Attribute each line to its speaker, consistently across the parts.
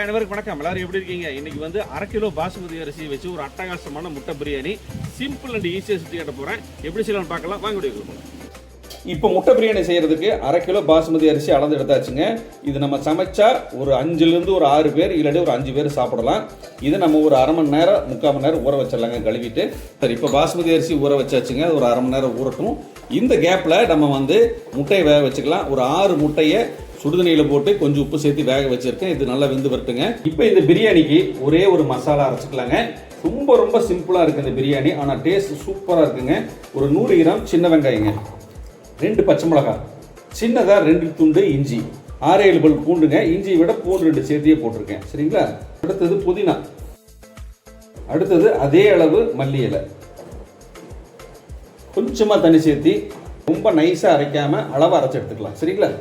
Speaker 1: அனைவருக்கும் வணக்கம். எல்லாரும் எப்படி இருக்கீங்க? இன்னைக்கு வந்து 1/2 கிலோ பாசுமதி அரிசி வச்சு ஒரு அட்டகாசமான முட்டை பிரியாணி சிம்பிள் அண்ட் ஈஸியாக சுற்றி கட்ட போகிறேன். எப்படி செய்யலாம்னு பார்க்கலாம். வாங்க வீடியோ கொடுப்போம். இப்போ முட்டை பிரியாணி செய்கிறதுக்கு 1/2 கிலோ பாசுமதி அரிசி அளந்து எடுத்தாச்சுங்க. இது நம்ம சமைச்சா ஒரு 5லேருந்து ஒரு 6 பேர் இல்லாட்டி ஒரு 5 பேர் சாப்பிடலாம். இது நம்ம ஒரு 1/2 மணி நேரம் 3/4 மணி நேரம் ஊற வச்சிடலாங்க கழுவிட்டு. சரி, இப்போ பாசுமதி அரிசி ஊற வச்சாச்சுங்க. அது ஒரு 1/2 மணி நேரம் ஊறட்டும். இந்த கேப்பில் நம்ம வந்து முட்டையை வேக வச்சுக்கலாம். ஒரு 6 முட்டையை சுடுதண்ணியில் போட்டு கொஞ்சம் உப்பு சேர்த்து வேக வச்சிருக்கேன். இது நல்லா வெந்து வரட்டுங்க. இப்போ இந்த பிரியாணிக்கு ஒரே ஒரு மசாலா அரைச்சிக்கலாங்க. ரொம்ப ரொம்ப சிம்பிளாக இருக்குது இந்த பிரியாணி, ஆனால் டேஸ்ட் சூப்பராக இருக்குங்க. ஒரு 100 கிராம் சின்ன வெங்காயங்க, 2 பச்சை மிளகாய், சின்னதாக 2 துண்டு இஞ்சி, 6-7 பல் பூண்டுங்க. இஞ்சியை விட பூண்டு 2 சேர்த்தியே போட்டிருக்கேன். சரிங்களா? அடுத்தது புதினா, அடுத்தது அதே அளவு மல்லி இலை, கொஞ்சமாக தண்ணி சேர்த்தி ரொம்ப நைஸாக அரைக்காமல் அளவாக அரைச்சி எடுத்துக்கலாம். சரிங்களா?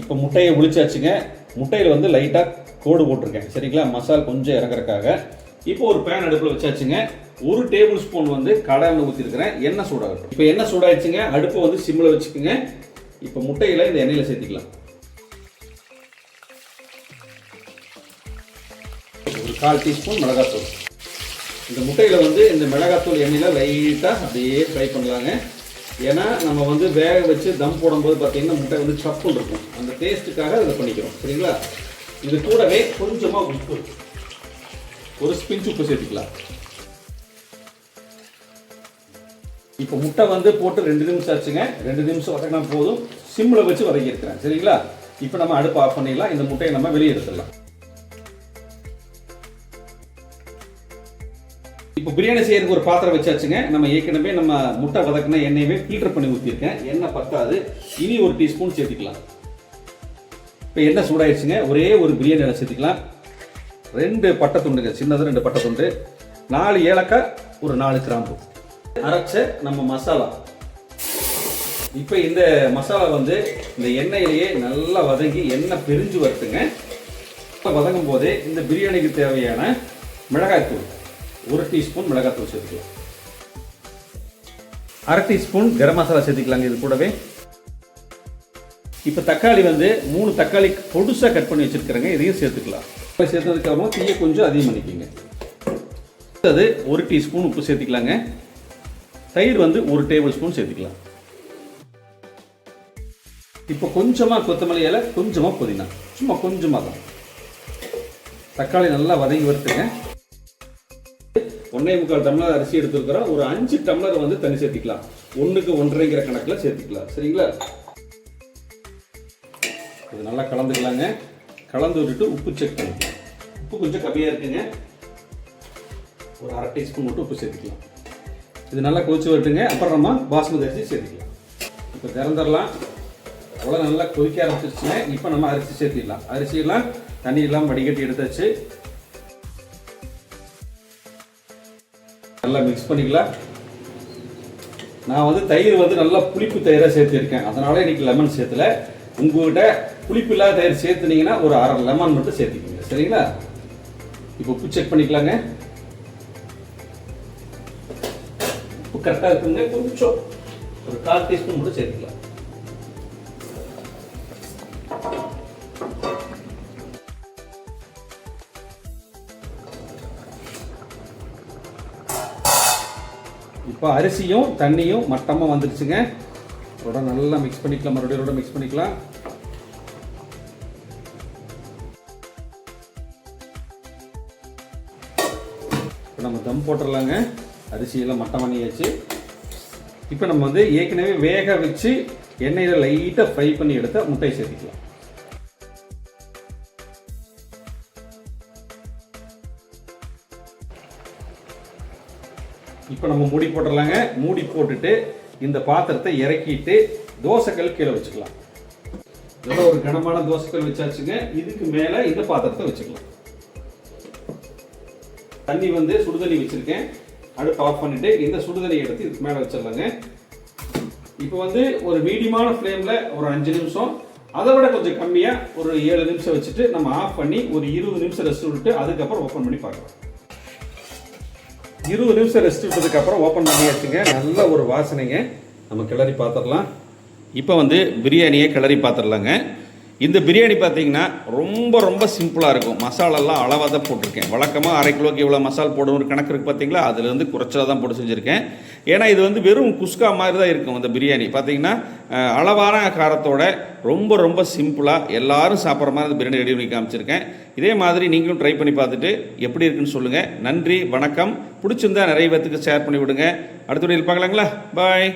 Speaker 1: இப்போ முட்டையை உளிச்சாச்சுங்க. முட்டையில் வந்து லைட்டாக கோடு போட்டிருக்கேன். சரிங்களா? மசாலா கொஞ்சம் இறங்குறதுக்காக. இப்போ ஒரு பேன் அடுப்பில் வச்சாச்சுங்க. 1 டேபிள் ஸ்பூன் வந்து கடை எண்ணெய் ஊற்றிருக்கிறேன். எண்ணெய் சூடாகட்டும். இப்போ எண்ணெய் சூடாகிடுச்சுங்க. அடுப்பை வந்து சிம்மில் வச்சுக்கோங்க. இப்போ முட்டையில் இந்த எண்ணெயில் சேர்த்திக்கலாம். ஒரு 1/4 டீஸ்பூன் மிளகாத்தூள். இந்த முட்டையில் வந்து இந்த மிளகாத்தூள் எண்ணெயில் லைட்டாக அப்படியே ஃப்ரை பண்ணலாங்க. ஏன்னா நம்ம வந்து வேக வச்சு தம் போடும்போது பார்த்தீங்கன்னா முட்டை வந்து சப்புன்னு இருக்கும். அந்த டேஸ்ட்டுக்காக இதை பண்ணிக்கிறோம். சரிங்களா? இது கூடவே கொஞ்சமாக உப்பு, ஒரு ஸ்பிஞ்ச் உப்பு சேர்த்துக்கலாம். இப்போ முட்டை வந்து போட்டு 2 நிமிஷம் ஆச்சுங்க. 2 நிமிஷம் வதக்கினா போதும். சிம்மில் வச்சு வதக்கியிருக்கிறேன். சரிங்களா? இப்போ நம்ம அடுப்பு ஆஃப் பண்ணிடலாம். இந்த முட்டையை நம்ம வெளியே எடுத்துடலாம். இப்போ பிரியாணி செய்யறதுக்கு ஒரு பாத்திரம் வச்சாச்சுங்க. நம்ம ஏற்கனவே நம்ம முட்டை வதக்கின எண்ணெயவே ஃபில்டர் பண்ணி ஊற்றிருக்கேன். எண்ணெய் பத்தாது, இனி ஒரு டீஸ்பூன் சேர்த்துக்கலாம். இப்போ எண்ணெய் சூடாயிடுச்சுங்க. ஒரே ஒரு பிரியாணி இலை சேர்த்துக்கலாம். 2 பட்டை துண்டுங்க, சின்னது 2 பட்டை துண்டு, 4 ஏலக்காய், ஒரு 4 கிராம்பு, அரைச்ச நம்ம மசாலா. இப்போ இந்த மசாலா வந்து இந்த எண்ணெயிலேயே நல்லா வதங்கி எண்ணெய் பிரிஞ்சு வரட்டுங்க. வதங்கும் போதே இந்த பிரியாணிக்கு தேவையான மிளகாய்த்தூள், 1 டீஸ்பூன் மிளகாத்தூள் சேர்த்துக்கலாம். 1/2 டீஸ்பூன் கரம் மசாலா சேர்த்துக்கலாங்க இது கூடவே. இப்போ தக்காளி வந்து 3 தக்காளி பொடுசாக கட் பண்ணி வச்சிருக்கிறேங்க. இதையும் சேர்த்துக்கலாம். சேர்த்ததுக்கப்புறம் தீயை கொஞ்சம் அதிகம் பண்ணிக்கோங்க. அது 1 டீஸ்பூன் உப்பு சேர்த்துக்கலாங்க. தயிர் வந்து 1 டேபிள் ஸ்பூன் சேர்த்துக்கலாம். இப்போ கொஞ்சமாக கொத்தமல்லி இலை, கொஞ்சமாக புதினா, சும்மா கொஞ்சமாக தான். தக்காளி நல்லா வதங்கி வருதுங்க. 1.25 டம்ளர் அரிசி எடுத்துருக்கிறோம். ஒரு 5 டம்ளர் வந்து தண்ணி சேர்த்திக்கலாம். 1க்கு 1.5 கணக்கில் சேர்த்துக்கலாம். சரிங்களா? இது நல்லா கலந்துக்கலாங்க. கலந்து விட்டுட்டு உப்பு செக் பண்ணிக்கலாம். உப்பு கொஞ்சம் கம்மியாக இருக்குங்க. ஒரு 1/2 டீஸ்பூன் மட்டும் உப்பு சேர்த்துக்கலாம். இது நல்லா கொதிச்சு வரட்டுங்க. அப்புறம் நம்ம பாஸ்மதி அரிசி சேர்த்துக்கலாம். இப்போ திறந்துடலாம். அவ்வளோ நல்லா கொதிக்க ஆரம்பிச்சிருச்சுங்க. இப்போ நம்ம அரிசி சேர்த்திடலாம். அரிசியெல்லாம் தண்ணி எல்லாம் வடிகட்டி எடுத்தாச்சு. நல்லா மிக்ஸ் பண்ணிக்கலாம். நான் வந்து தயிர் வந்து நல்லா புளிப்பு தயிராக சேர்த்துருக்கேன். அதனால இன்னைக்கு லெமன் சேர்த்துல. உங்ககிட்ட புளிப்பு இல்லாத தயிர் சேர்த்துனீங்கன்னா ஒரு 1/2 லெமன் மட்டும் சேர்த்துக்கோங்க. சரிங்களா? இப்போ உப்பு செக் பண்ணிக்கலாங்க. உப்பு கரெக்டாக இருக்குங்க. கொஞ்சம் ஒரு 1/4 டீஸ்பூன் மட்டும் சேர்த்துக்கலாம். இப்போ அரிசியும் தண்ணியும் மட்டமாக வந்துடுச்சுங்க. அதோட நல்லா மிக்ஸ் பண்ணிக்கலாம். மறுபடியும் மிக்ஸ் பண்ணிக்கலாம். இப்போ நம்ம தம் போட்டுடலாங்க. அரிசியெல்லாம் மட்டம் பண்ணியாச்சு. இப்போ நம்ம வந்து ஏற்கனவே வேக வச்சு எண்ணெயில் லைட்டாக ஃப்ரை பண்ணி எடுத்த முட்டையை சேர்த்துக்கலாம். இப்போ நம்ம மூடி போட்டுடலாங்க. மூடி போட்டுட்டு இந்த பாத்திரத்தை இறக்கிட்டு தோசைக்கல் கீழே வச்சுக்கலாம். இதோட ஒரு கனமான தோசைக்கல் வச்சாச்சுங்க. இதுக்கு மேலே இந்த பாத்திரத்தை வச்சுக்கலாம். தண்ணி வந்து சுடுதண்ணி வச்சிருக்கேன். அடுப்பு ஆஃப் பண்ணிட்டு இந்த சுடுதண்ணி எடுத்து இதுக்கு மேலே வச்சிடலாங்க. இப்போ வந்து ஒரு மீடியமான ஃப்ளேமில் ஒரு 5 நிமிஷம், அதை விட கொஞ்சம் கம்மியாக ஒரு 7 நிமிஷம் வச்சுட்டு நம்ம ஆஃப் பண்ணி ஒரு 20 நிமிஷம் ரெஸ்ட் விட்டுட்டு அதுக்கப்புறம் ஓப்பன் பண்ணி பார்க்கலாம். 20 நிமிஷம் ரெஸ்ட் விட்டதுக்கப்புறம் ஓப்பன் பண்ணியாச்சுங்க. நல்ல ஒரு வாசனைங்க. நம்ம கிளறி பார்த்துடலாம். இப்போ வந்து பிரியாணியை கிளறி பார்த்துடலாங்க. இந்த பிரியாணி பார்த்தீங்கன்னா ரொம்ப சிம்பிளாக இருக்கும். மசாலாலாம் அளவாக தான் போட்டிருக்கேன். வழக்கமாக அரை கிலோக்கு இவ்வளோ மசால் போடும் ஒரு கணக்கு இருக்குது பார்த்தீங்களா, அதுலேருந்து குறைச்சா தான் போட்டு செஞ்சுருக்கேன். ஏன்னா இது வந்து வெறும் குஸ்கா மாதிரி தான் இருக்கும். இந்த பிரியாணி பார்த்தீங்கன்னா அளவான காரத்தோட ரொம்ப சிம்பிளாக எல்லாரும் சாப்பிட்ற மாதிரி இந்த பிரியாணி ரெடி பண்ணி காமிச்சிருக்கேன். இதே மாதிரி நீங்களும் ட்ரை பண்ணி பார்த்துட்டு எப்படி இருக்குன்னு சொல்லுங்கள். நன்றி, வணக்கம். பிடிச்சிருந்தா நிறைய பேத்துக்கு ஷேர் பண்ணி விடுங்க. அடுத்த வீடியோவில் பார்க்கலாங்களா? பாய்.